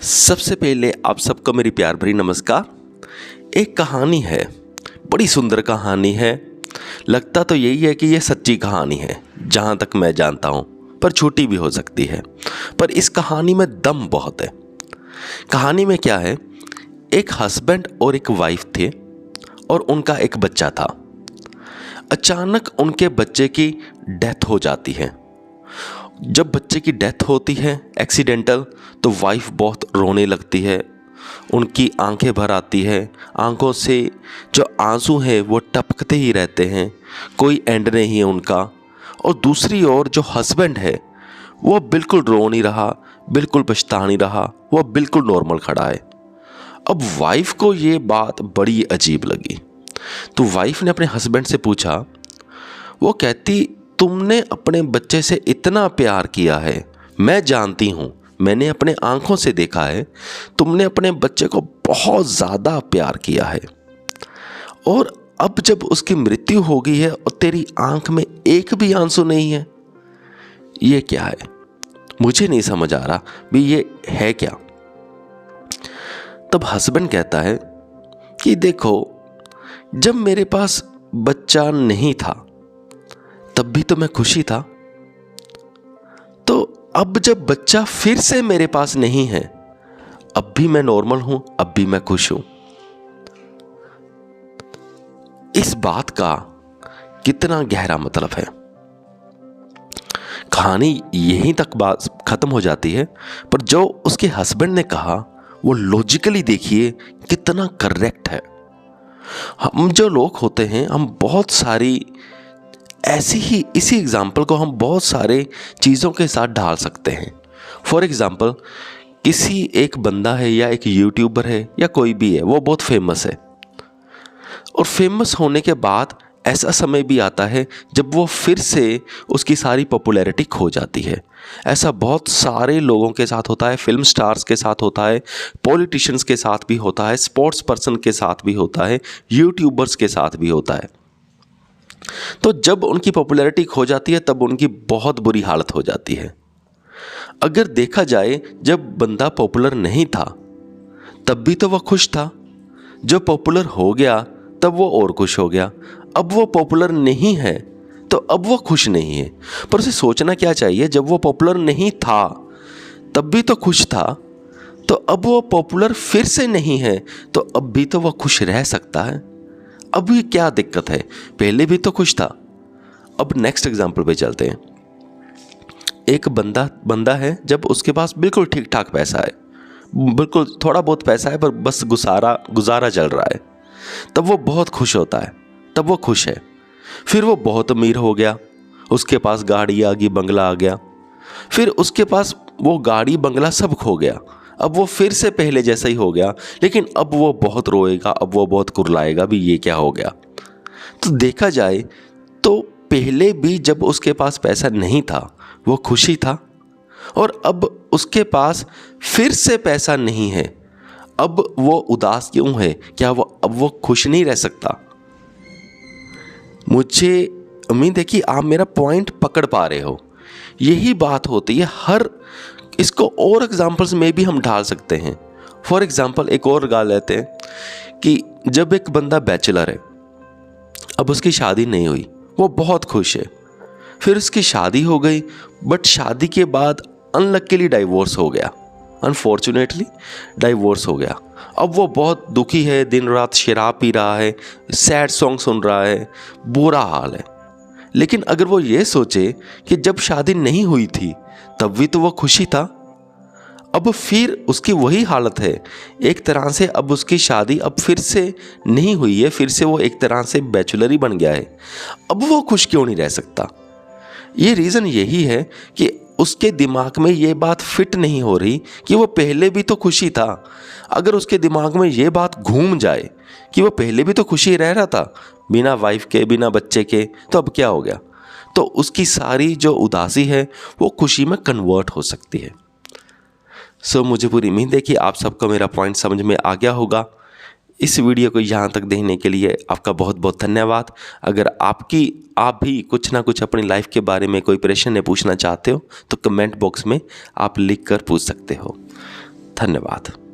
सबसे पहले आप सबको मेरी प्यार भरी नमस्कार। एक कहानी है, बड़ी सुंदर कहानी है। लगता तो यही है कि यह सच्ची कहानी है जहाँ तक मैं जानता हूँ, पर छोटी भी हो सकती है। पर इस कहानी में दम बहुत है। कहानी में क्या है, एक हस्बैंड और एक वाइफ थे और उनका एक बच्चा था। अचानक उनके बच्चे की डेथ हो जाती है। जब बच्चे की डेथ होती है एक्सीडेंटल, तो वाइफ बहुत रोने लगती है। उनकी आंखें भर आती है, आंखों से जो आंसू हैं वो टपकते ही रहते हैं, कोई एंड नहीं है उनका। और दूसरी ओर जो हस्बैंड है वो बिल्कुल रो नहीं रहा, बिल्कुल पछता नहीं रहा, वो बिल्कुल नॉर्मल खड़ा है। अब वाइफ को ये बात बड़ी अजीब लगी, तो वाइफ ने अपने हस्बैंड से पूछा। वो कहती, तुमने अपने बच्चे से इतना प्यार किया है, मैं जानती हूँ, मैंने अपने आंखों से देखा है, तुमने अपने बच्चे को बहुत ज़्यादा प्यार किया है। और अब जब उसकी मृत्यु हो गई है और तेरी आंख में एक भी आंसू नहीं है, ये क्या है? मुझे नहीं समझ आ रहा भी ये है क्या। तब हस्बैंड कहता है कि देखो, जब मेरे पास बच्चा नहीं था तब भी तो मैं खुशी था, तो अब जब बच्चा फिर से मेरे पास नहीं है, अब भी मैं नॉर्मल हूं, अब भी मैं खुश हूं। इस बात का कितना गहरा मतलब है। कहानी यहीं तक बात खत्म हो जाती है, पर जो उसके हस्बैंड ने कहा वो लॉजिकली देखिए कितना करेक्ट है। हम जो लोग होते हैं, हम बहुत सारी ऐसी ही इसी एग्जाम्पल को हम बहुत सारे चीज़ों के साथ ढाल सकते हैं। फॉर एग्ज़ाम्पल, किसी एक बंदा है या एक यूट्यूबर है या कोई भी है, वो बहुत फेमस है और फेमस होने के बाद ऐसा समय भी आता है जब वो फिर से उसकी सारी पॉपुलैरिटी खो जाती है। ऐसा बहुत सारे लोगों के साथ होता है, फिल्म स्टार्स के साथ होता है, पॉलिटिशियंस के साथ भी होता है, स्पोर्ट्स पर्सन के साथ भी होता है, यूट्यूबर्स के साथ भी होता है। तो जब उनकी पॉपुलैरिटी खो जाती है तब उनकी बहुत बुरी हालत हो जाती है। अगर देखा जाए, जब बंदा पॉपुलर नहीं था तब भी तो वह खुश था, जब पॉपुलर हो गया तब वो और खुश हो गया। अब वो पॉपुलर नहीं है तो अब वो खुश नहीं है। पर उसे सोचना क्या चाहिए, जब वो पॉपुलर नहीं था तब भी तो खुश था, तो अब वो पॉपुलर फिर से नहीं है तो अब भी तो वो खुश रह सकता है। अब ये क्या दिक्कत है, पहले भी तो खुश था। अब नेक्स्ट एग्जांपल पे चलते हैं। एक बंदा है, जब उसके पास बिल्कुल ठीक ठाक पैसा है, बिल्कुल थोड़ा बहुत पैसा है, पर बस गुजारा चल रहा है, तब वो बहुत खुश होता है, तब वो खुश है। फिर वो बहुत अमीर हो गया, उसके पास गाड़ी आ गई, बंगला आ गया, फिर उसके पास वो गाड़ी बंगला सब खो गया। अब वो फिर से पहले जैसा ही हो गया, लेकिन अब वो बहुत रोएगा, अब वो बहुत कुर्लाएगा भी, ये क्या हो गया। तो देखा जाए तो पहले भी जब उसके पास पैसा नहीं था वो खुशी था, और अब उसके पास फिर से पैसा नहीं है, अब वो उदास क्यों है? क्या वो अब वो खुश नहीं रह सकता? मुझे उम्मीद है कि आप मेरा पॉइंट पकड़ पा रहे हो। यही बात होती है हर, इसको और एग्जाम्पल्स में भी हम ढाल सकते हैं। फॉर एग्जाम्पल, एक और गाल लेते हैं कि जब एक बंदा बैचलर है, अब उसकी शादी नहीं हुई, वो बहुत खुश है। फिर उसकी शादी हो गई, बट शादी के बाद अनलकीली डाइवोर्स हो गया, अनफॉर्चुनेटली डाइवोर्स हो गया। अब वो बहुत दुखी है, दिन रात शराब पी रहा है, सैड सॉन्ग सुन रहा है, बुरा हाल है। लेकिन अगर वो ये सोचे कि जब शादी नहीं हुई थी तब भी तो वो खुशी था, अब फिर उसकी वही हालत है एक तरह से। अब उसकी शादी अब फिर से नहीं हुई है, फिर से वो एक तरह से बैचलर ही बन गया है, अब वो खुश क्यों नहीं रह सकता? ये रीज़न यही है कि उसके दिमाग में ये बात फिट नहीं हो रही कि वो पहले भी तो खुशी था। अगर उसके दिमाग में ये बात घूम जाए कि वो पहले भी तो खुशी रह रहा था बिना वाइफ के, बिना बच्चे के, तो अब क्या हो गया, तो उसकी सारी जो उदासी है वो खुशी में कन्वर्ट हो सकती है। सो मुझे पूरी उम्मीद है कि आप सबको मेरा पॉइंट समझ में आ गया होगा। इस वीडियो को यहाँ तक देखने के लिए आपका बहुत बहुत धन्यवाद। अगर आप भी कुछ ना कुछ अपनी लाइफ के बारे में कोई प्रश्न पूछना चाहते हो तो कमेंट बॉक्स में आप लिख कर पूछ सकते हो। धन्यवाद।